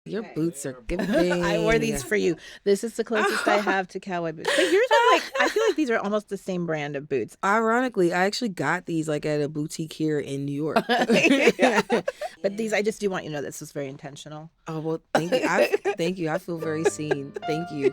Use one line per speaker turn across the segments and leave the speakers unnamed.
Your boots are
I wore
giving.
these for you. This is the closest I have to cowboy boots. But yours are like, I feel like these are almost the same brand of boots.
Ironically, I actually got these like at a boutique here in New York.
Yeah. But these, I just do want you to know this was very intentional.
Oh, well, thank you. Thank you. I feel very seen. Thank you.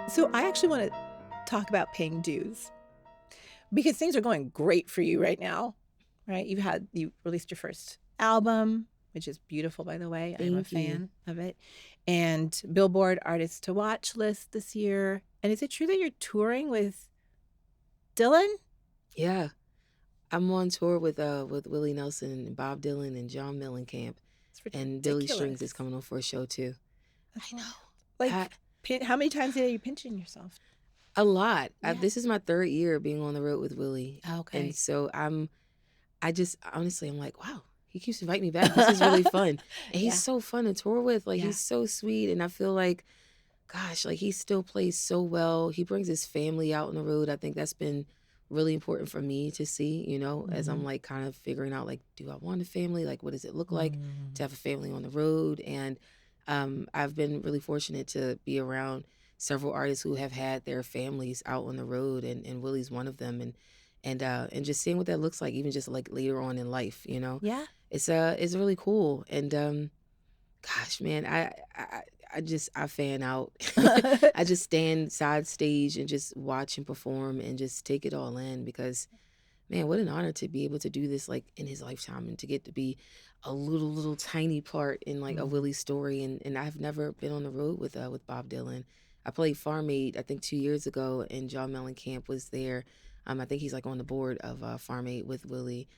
So I actually want to talk about paying dues because things are going great for you right now, right? You released your first album, which is beautiful, by the way. I'm a
Thank you.
fan of it. And Billboard Artists to Watch list this year. And is it true that you're touring with Dylan?
Yeah. I'm on tour with Willie Nelson and Bob Dylan and John Mellencamp.
It's
And Billy
ridiculous.
Strings is coming on for a show too.
I know. Like, how many times a day are you pinching yourself?
A lot.
Yeah.
This is my third year being on the road with Willie.
Okay.
And so I just, honestly, I'm like, wow, he keeps inviting me back. This is really fun. And he's so fun to tour with. Like, he's so sweet. And I feel like, gosh, like he still plays so well. He brings his family out on the road. I think that's been really important for me to see, you know, as I'm like kind of figuring out, like, do I want a family? Like, what does it look like to have a family on the road? And I've been really fortunate to be around several artists who have had their families out on the road, and Willie's one of them. And just seeing what that looks like, even just like later on in life, you know.
Yeah.
It's really cool. And gosh, man, I fan out. I just stand side stage and just watch him perform and just take it all in because, man, what an honor to be able to do this like in his lifetime and to get to be a little tiny part in like a Willie story. And I've never been on the road with Bob Dylan. I played Farm Aid, I think 2 years ago, and John Mellencamp was there. I think he's like on the board of Farm Aid with Willie.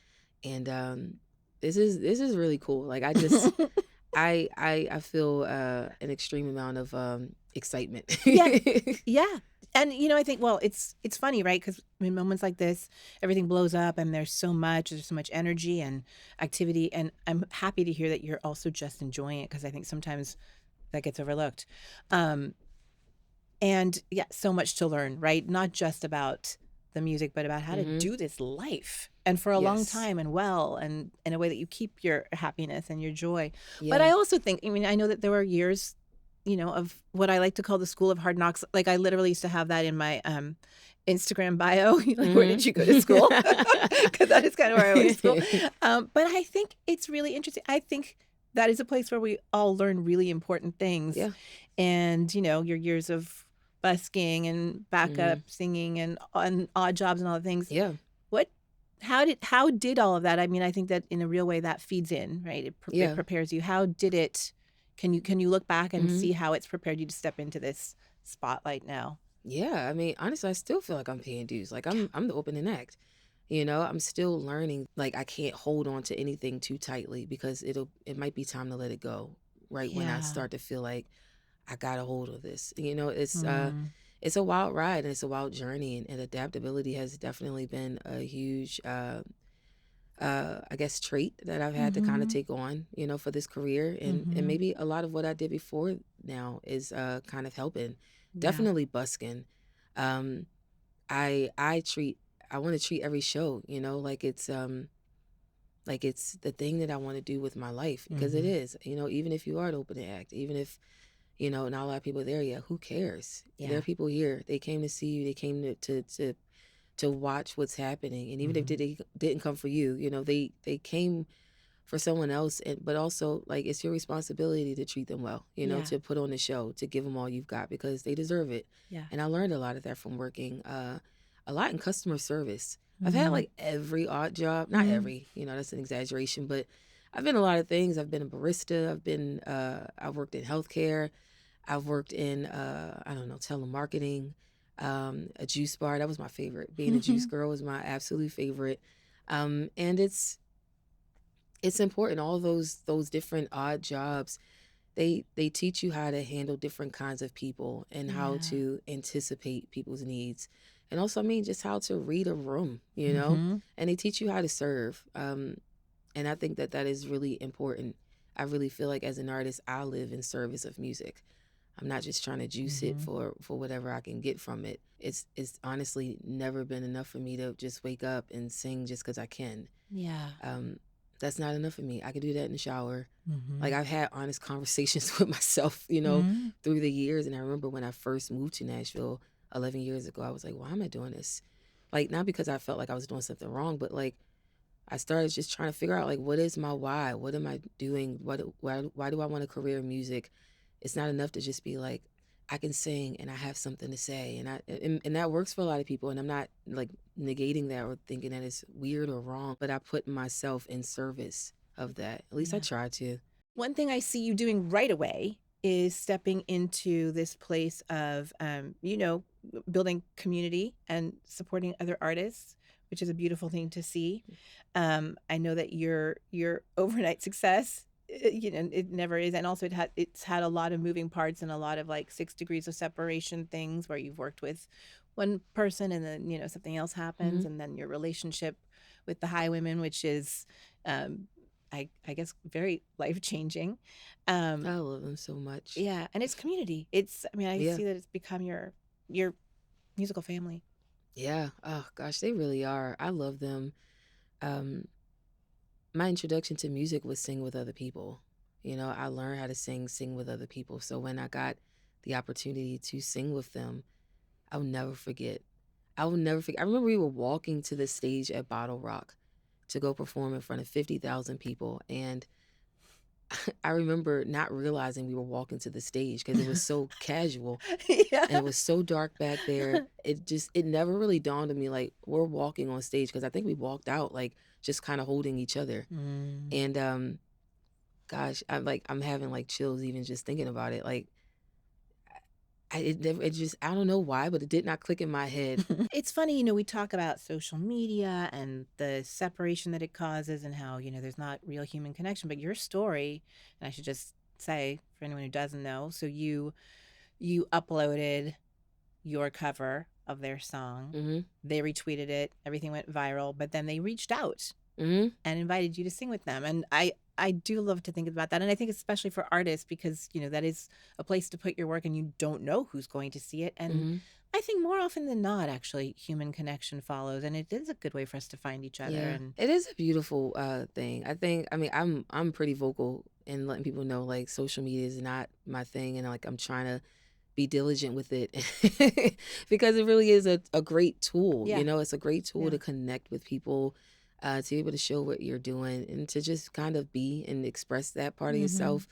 And this is really cool. Like I just I feel an extreme amount of excitement.
Yeah. And, you know, I think, well, it's funny, right? Because in moments like this, everything blows up and there's so much energy and activity. And I'm happy to hear that you're also just enjoying it because I think sometimes that gets overlooked. And yeah, so much to learn, right? Not just about the music, but about how to do this life and for a long time and well, and in a way that you keep your happiness and your joy.
Yeah.
But I also think, I mean, I know that there were years, you know, of what I like to call the school of hard knocks. Like I literally used to have that in my Instagram bio. Like, where did you go to school? Because that is kind of where I went to school. But I think it's really interesting. I think that is a place where we all learn really important things.
Yeah.
And, you know, your years of busking and backup singing and odd jobs and all the things.
Yeah.
How did all of that? I mean, I think that in a real way that feeds in, right? It prepares you. How did it? Can you look back and see how it's prepared you to step into this spotlight now?
Yeah, I mean, honestly, I still feel like I'm paying dues. Like I'm the opening act. You know, I'm still learning. Like I can't hold on to anything too tightly because it might be time to let it go. Right when I start to feel like I got a hold of this. You know, it's a wild ride and it's a wild journey, and adaptability has definitely been a huge I guess trait that I've had to kind of take on, you know, for this career. And maybe a lot of what I did before now is kind of helping. Definitely busking. I want to treat every show, you know, like it's the thing that I want to do with my life because it is, you know, even if you are an opening act, even if, you know, not a lot of people are there, who cares? There are people here. They came to see you. They came to watch what's happening. And even if they didn't come for you, you know, they came for someone else. But also, like, it's your responsibility to treat them well, you know, to put on the show, to give them all you've got because they deserve it.
Yeah.
And I learned a lot of that from working a lot in customer service. I've had like every odd job, not every, you know, that's an exaggeration, but I've been a lot of things. I've been a barista. I've worked in healthcare. I've worked in, I don't know, telemarketing, a juice bar. That was my favorite. Being a juice girl was my absolute favorite. And it's important. All those different odd jobs, they teach you how to handle different kinds of people and how to anticipate people's needs. And also, I mean, just how to read a room, you know, and they teach you how to serve. And I think that that is really important. I really feel like as an artist, I live in service of music. I'm not just trying to juice it for whatever I can get from it. It's honestly never been enough for me to just wake up and sing just because I can.
Yeah.
That's not enough for me. I could do that in the shower.
Mm-hmm.
Like I've had honest conversations with myself, you know, through the years. And I remember when I first moved to Nashville 11 years ago, I was like, why am I doing this? Like, not because I felt like I was doing something wrong, but like I started just trying to figure out like, what is my why? What am I doing? Why do I want a career in music? It's not enough to just be like, I can sing and I have something to say. And that works for a lot of people. And I'm not like negating that or thinking that it's weird or wrong, but I put myself in service of that. At least I try to.
One thing I see you doing right away is stepping into this place of, building community and supporting other artists, which is a beautiful thing to see. I know that your overnight success, it never is, and also it's had a lot of moving parts and a lot of like 6 degrees of separation things where you've worked with one person and then something else happens, and then your relationship with the Highwomen, which is I guess very life-changing.
I love them so much.
Yeah, and it's community. I see that it's become your musical family.
Yeah. Oh gosh, they really are. I love them. My introduction to music was sing with other people. I learned how to sing with other people. So when I got the opportunity to sing with them, I'll never forget. I will never forget. I remember we were walking to the stage at Bottle Rock to go perform in front of 50,000 people. And I remember not realizing we were walking to the stage because it was so casual. And it was so dark back there. It never really dawned on me like we're walking on stage, because I think we walked out like just kind of holding each other. And gosh, I'm having like chills even just thinking about it. Like I don't know why, but it did not click in my head.
It's funny, we talk about social media and the separation that it causes and how, there's not real human connection, but your story, and I should just say for anyone who doesn't know, so you uploaded your cover of their song. They retweeted it, everything went viral, but then they reached out and invited you to sing with them. And I do love to think about that. And I think especially for artists, because, that is a place to put your work and you don't know who's going to see it. And I think more often than not, actually, human connection follows. And it is a good way for us to find each other.
Yeah,
And
it is a beautiful thing. I'm pretty vocal in letting people know like social media is not my thing, and like I'm trying to be diligent with it because it really is a great tool.
Yeah.
It's a great tool to connect with people, to be able to show what you're doing and to just kind of be and express that part of yourself.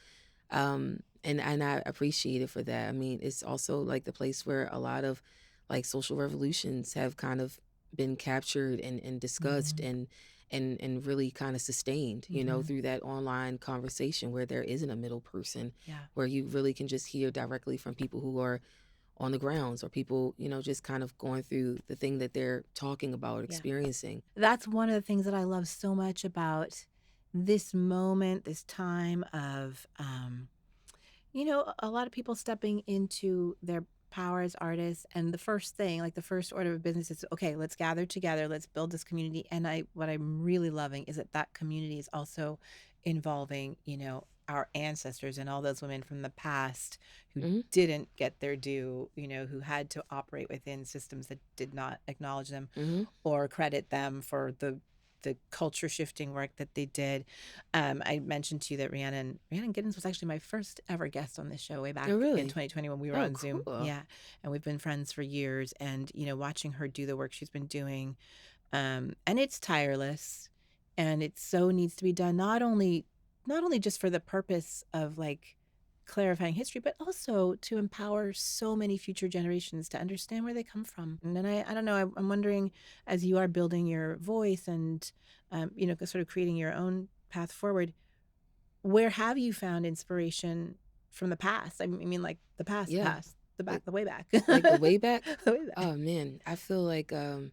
And I appreciate it for that. I mean, it's also like the place where a lot of like social revolutions have kind of been captured and discussed and really kind of sustained, through that online conversation where there isn't a middle person, where you really can just hear directly from people who are on the grounds, or people, just kind of going through the thing that they're talking about or experiencing.
That's one of the things that I love so much about this moment, this time of, a lot of people stepping into their power as artists. And the first thing, like the first order of business is, okay, let's gather together, let's build this community. And what I'm really loving is that community is also involving, our ancestors and all those women from the past who didn't get their due, who had to operate within systems that did not acknowledge them or credit them for the culture shifting work that they did. I mentioned to you that Rhiannon Giddens was actually my first ever guest on this show way back in 2020 when we were on Zoom. Yeah. And we've been friends for years, and, watching her do the work she's been doing. And it's tireless, and it so needs to be done, not only just for the purpose of like clarifying history, but also to empower so many future generations to understand where they come from. And then I don't know, I'm wondering, as you are building your voice and, sort of creating your own path forward, where have you found inspiration from the past? I mean, like the past, the way back.
Like the way back?
The way back.
Oh man, I feel like I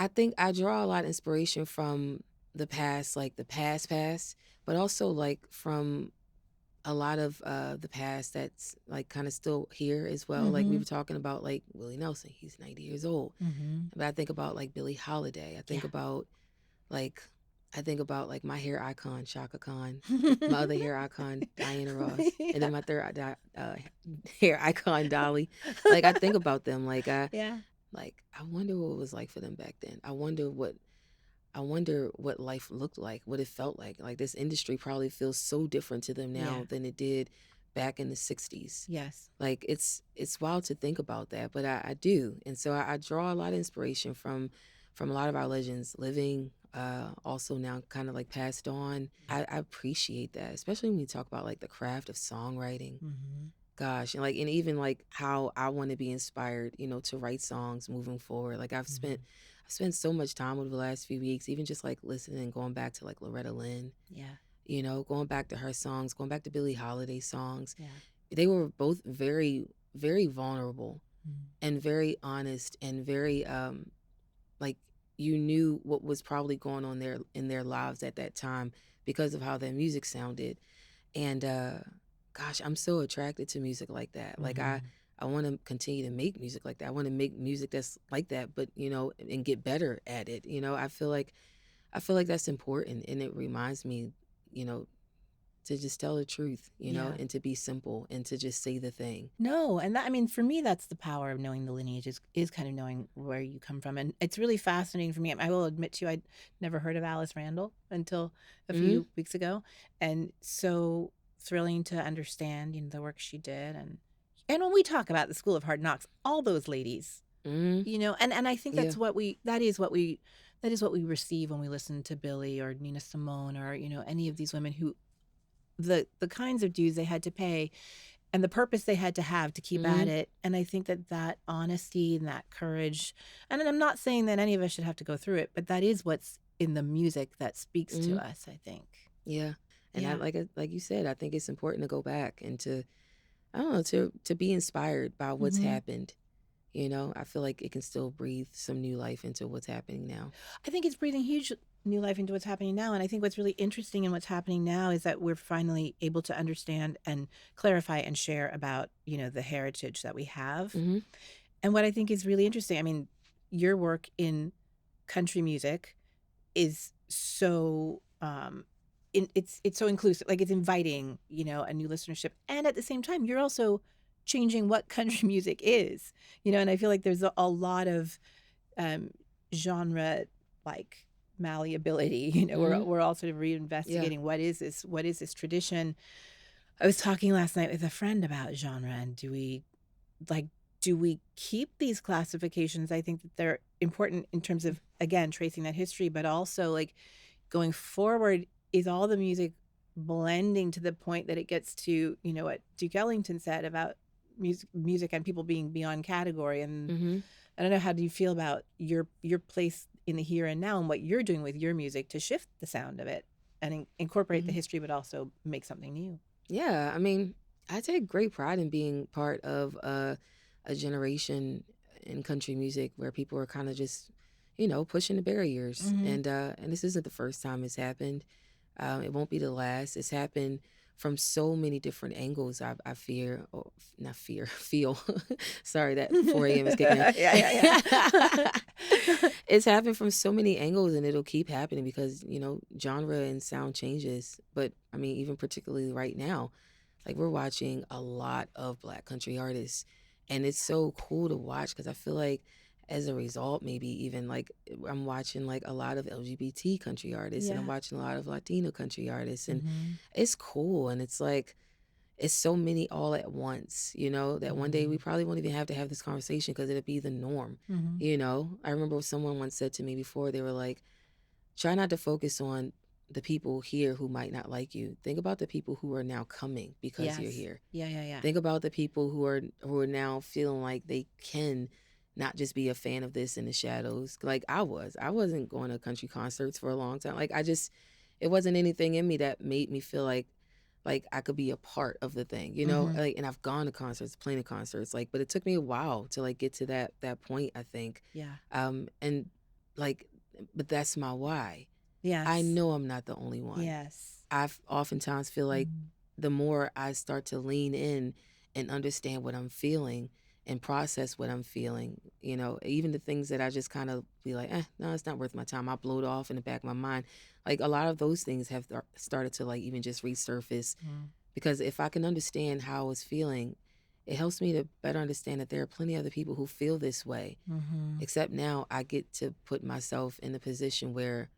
think I draw a lot of inspiration from the past, like the past, but also like from a lot of the past that's like kind of still here as well. Like we were talking about like Willie Nelson, he's 90 years old. But I think about like Billie Holiday. I think about Like, I think about like my hair icon, Shaka Khan, my other hair icon, Diana Ross, and then my third hair icon, Dolly. Like, I think about them.
Yeah.
I wonder what it was like for them back then. I wonder what life looked like, what it felt like. Like, this industry probably feels so different to them now
Yeah.
than it did back in the 60s.
Yes.
Like, it's wild to think about that, but I do. And so I draw a lot of inspiration from a lot of our legends living, also now kind of like passed on. I appreciate that, especially when you talk about like the craft of songwriting.
Mm-hmm.
Gosh, and even like how I want to be inspired, to write songs moving forward. Like, I've spent so much time over the last few weeks, even just like listening and going back to like Loretta Lynn,
Yeah.
going back to her songs, going back to Billie Holiday songs.
Yeah.
They were both very, very vulnerable
Mm-hmm.
and very honest and very like, you knew what was probably going on in their lives at that time because of how their music sounded. And gosh, I'm so attracted to music like that. Like, I want to continue to make music like that. I want to make music that's like that, but and get better at it. I feel like that's important, and it reminds me, you know, to just tell the truth,
Yeah.
and to be simple and to just say the thing.
No, and that, I mean, for me, that's the power of knowing the lineage is kind of knowing where you come from, and it's really fascinating for me. I will admit to you, I'd never heard of Alice Randall until a few weeks ago, and so thrilling to understand, the work she did, and when we talk about the School of Hard Knocks, all those ladies, and I think that's that is what we receive when we listen to Billie or Nina Simone or any of these women who the kinds of dues they had to pay and the purpose they had to have to keep at it. And I think that honesty and that courage, and I'm not saying that any of us should have to go through it, but that is what's in the music that speaks to us, I think.
Yeah. And
Yeah.
like you said, I think it's important to go back and to, I don't know, to be inspired by what's happened. I feel like it can still breathe some new life into what's happening now.
I think it's breathing huge new life into what's happening now. And I think what's really interesting in what's happening now is that we're finally able to understand and clarify and share about, the heritage that we have. And what I think is really interesting, I mean, your work in country music is so it's so inclusive, like it's inviting, a new listenership. And at the same time, you're also changing what country music is, and I feel like there's a lot of genre like malleability, we're all sort of reinvestigating what is this tradition. I was talking last night with a friend about genre, and do we keep these classifications? I think that they're important in terms of, again, tracing that history, but also like going forward, is all the music blending to the point that it gets to, what Duke Ellington said about music and people being beyond category. And I don't know, how do you feel about your place in the here and now and what you're doing with your music to shift the sound of it and incorporate the history, but also make something new?
Yeah, I mean, I take great pride in being part of a generation in country music where people are kind of just, pushing the barriers. And this isn't the first time it's happened. It won't be the last. It's happened from so many different angles. I fear, or not fear, feel. Sorry, that 4 a.m. is kicking in.
Yeah.
It's happened from so many angles, and it'll keep happening because, genre and sound changes. But I mean, even particularly right now, like, we're watching a lot of Black country artists, and it's so cool to watch because I feel like as a result, maybe even like I'm watching like a lot of LGBT country artists, and I'm watching a lot of Latino country artists, and it's cool. And it's like, it's so many all at once, that one day we probably won't even have to have this conversation because it'll be the norm. I remember someone once said to me before, they were like, try not to focus on the people here who might not like you. Think about the people who are now coming because you're here.
Yeah.
Think about the people who are now feeling like they can not just be a fan of this in the shadows. Like I wasn't going to country concerts for a long time. Like it wasn't anything in me that made me feel like I could be a part of the thing, Like, and I've gone to concerts, plenty of concerts, like, but it took me a while to like get to that point, I think.
Yeah.
And like, but that's my why.
Yes.
I know I'm not the only one.
Yes.
I've oftentimes feel like the more I start to lean in and understand what I'm feeling, and process what I'm feeling. Even the things that I just kind of be like, no, it's not worth my time. I blow it off in the back of my mind. Like a lot of those things have started to like even just resurface, because if I can understand how I was feeling, it helps me to better understand that there are plenty of other people who feel this way. Except now I get to put myself in a position where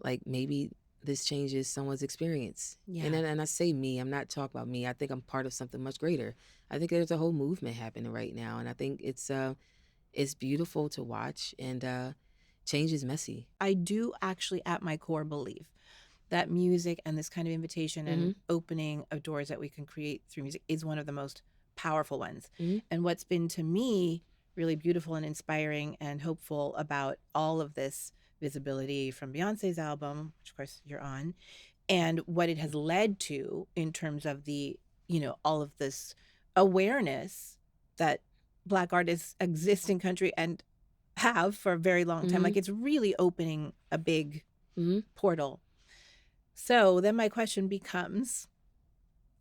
like maybe this changes someone's experience.
Yeah.
And I say me, I'm not talking about me. I think I'm part of something much greater. I think there's a whole movement happening right now, and I think it's beautiful to watch, and change is messy.
I do actually at my core believe that music and this kind of invitation and opening of doors that we can create through music is one of the most powerful ones. And what's been to me really beautiful and inspiring and hopeful about all of this visibility from Beyonce's album, which of course you're on, and what it has led to in terms of the, all of this awareness that Black artists exist in country and have for a very long time. Like it's really opening a big portal. So then my question becomes,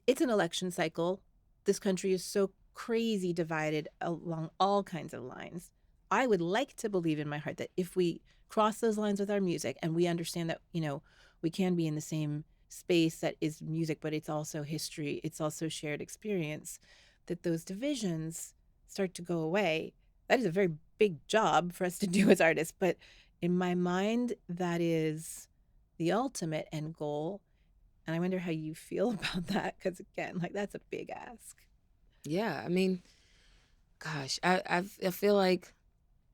it's an election cycle. This country is so crazy divided along all kinds of lines. I would like to believe in my heart that if we cross those lines with our music and we understand that, we can be in the same space that is music, but it's also history, it's also shared experience, that those divisions start to go away. That is a very big job for us to do as artists, but in my mind, that is the ultimate end goal. And I wonder how you feel about that, because again, like that's a big ask.
Yeah, I mean, gosh, I feel like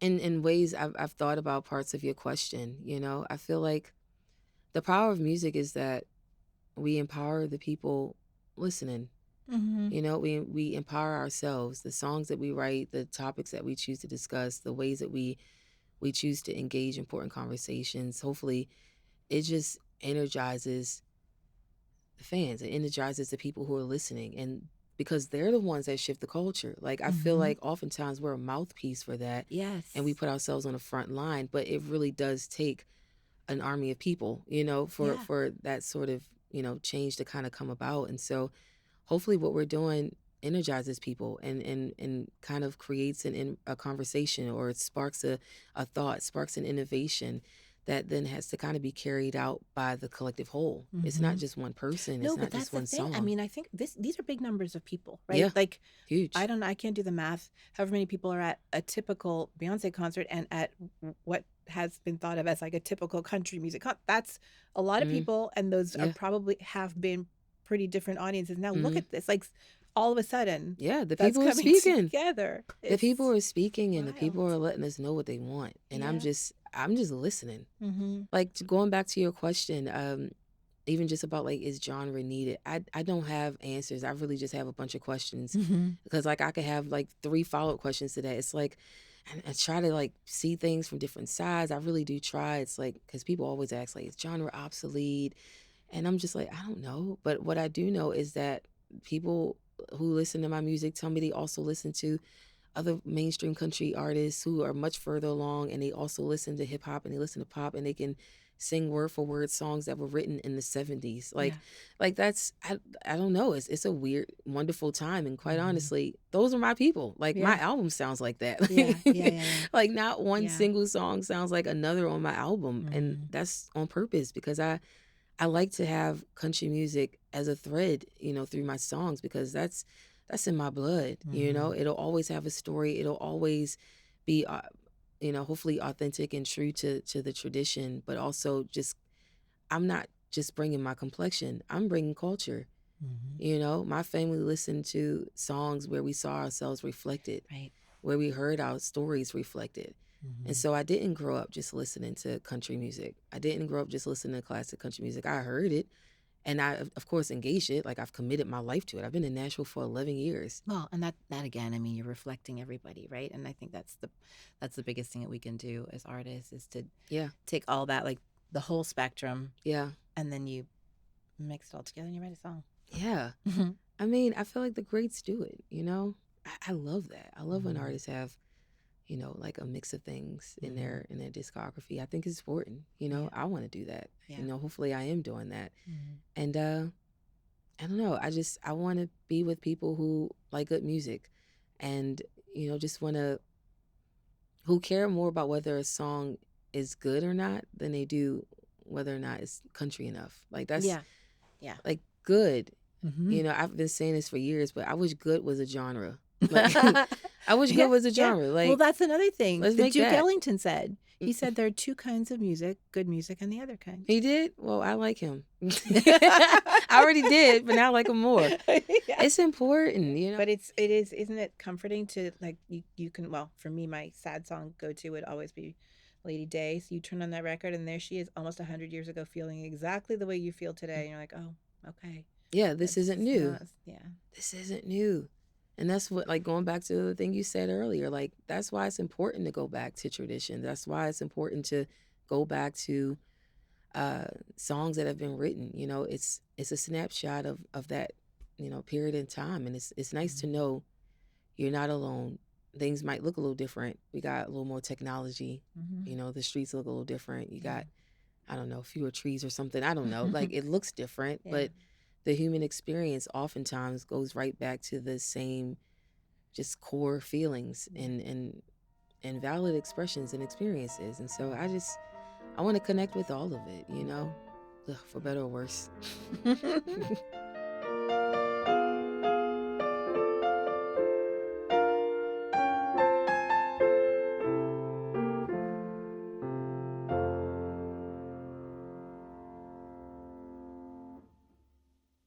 in ways I've thought about parts of your question. I feel like the power of music is that we empower the people listening. We empower ourselves. The songs that we write, the topics that we choose to discuss, the ways that we choose to engage important conversations. Hopefully, it just energizes the fans. It energizes the people who are listening, and because they're the ones that shift the culture. Like I feel like oftentimes we're a mouthpiece for that.
Yes.
And we put ourselves on the front line, but it really does take an army of people, for that sort of, change to kind of come about. And so hopefully what we're doing energizes people and kind of creates a conversation, or it sparks a thought, sparks an innovation that then has to kind of be carried out by the collective whole. It's not just one person.
No,
it's
but
not
that's
just one
the thing.
song.
I mean, I think these are big numbers of people, right?
Yeah,
like
huge.
I can't do the math. However many people are at a typical Beyonce concert and at what has been thought of as like a typical country music that's a lot of people, and those are probably have been pretty different audiences. Now look at this, like all of a sudden,
the people are speaking
together.
The people are speaking, and the people are letting us know what they want, and I'm just listening. Like going back to your question, even just about like, is genre needed? I don't have answers. I really just have a bunch of questions, because like I could have like 3 follow-up questions to that. It's like I try to like see things from different sides. I really do try. It's like, because people always ask like, is genre obsolete? And I'm just like, I don't know. But what I do know is that people who listen to my music tell me they also listen to other mainstream country artists who are much further along, and they also listen to hip hop and they listen to pop, and they can sing word for word songs that were written in the 70s. Like that's I don't know. It's a weird, wonderful time, and quite honestly, those are my people. Like my album sounds like that. Like not one single song sounds like another on my album, and that's on purpose, because I like to have country music as a thread, through my songs, because that's in my blood. It'll always have a story. It'll always be, hopefully authentic and true to the tradition, but also just, I'm not just bringing my complexion. I'm bringing culture. My family listened to songs where we saw ourselves reflected,
right,
where we heard our stories reflected. And so I didn't grow up just listening to country music. I didn't grow up just listening to classic country music. I heard it, and I, of course, engaged it. Like I've committed my life to it. I've been in Nashville for 11 years.
Well, and that again, I mean, you're reflecting everybody, right? And I think that's the biggest thing that we can do as artists, is to take all that, like the whole spectrum, and then you mix it all together and you write a song.
Yeah. I mean, I feel like the greats do it. I love that. I love when artists have, like a mix of things in their discography. I think it's important. I want to do that. Hopefully I am doing that. And I don't know. I want to be with people who like good music, and just want to, who care more about whether a song is good or not than they do whether or not it's country enough. Like that's
Yeah.
like good.
Mhm.
I've been saying this for years, but I wish good was a genre. Like I wish good was a genre. Like,
well, that's another thing
let's
that
make
Duke
that.
Ellington said. He said there are two kinds of music, good music and the other kind.
He did? Well, I like him. I already did, but now I like him more. It's important,
But isn't it comforting to, like, you can, well, for me, my sad song go-to would always be Lady Day. So you turn on that record and there she is almost 100 years ago feeling exactly the way you feel today. And you're like, oh, okay.
Yeah, this isn't new.
Yeah.
This isn't new. And that's what, like, going back to the thing you said earlier, like, that's why it's important to go back to tradition. That's why it's important to go back to songs that have been written. It's a snapshot of that, period in time. And it's nice to know you're not alone. Things might look a little different. We got a little more technology. The streets look a little different. You got, I don't know, fewer trees or something. I don't know. Like, it looks different, but the human experience oftentimes goes right back to the same just core feelings and valid expressions and experiences. And so I want to connect with all of it, for better or worse.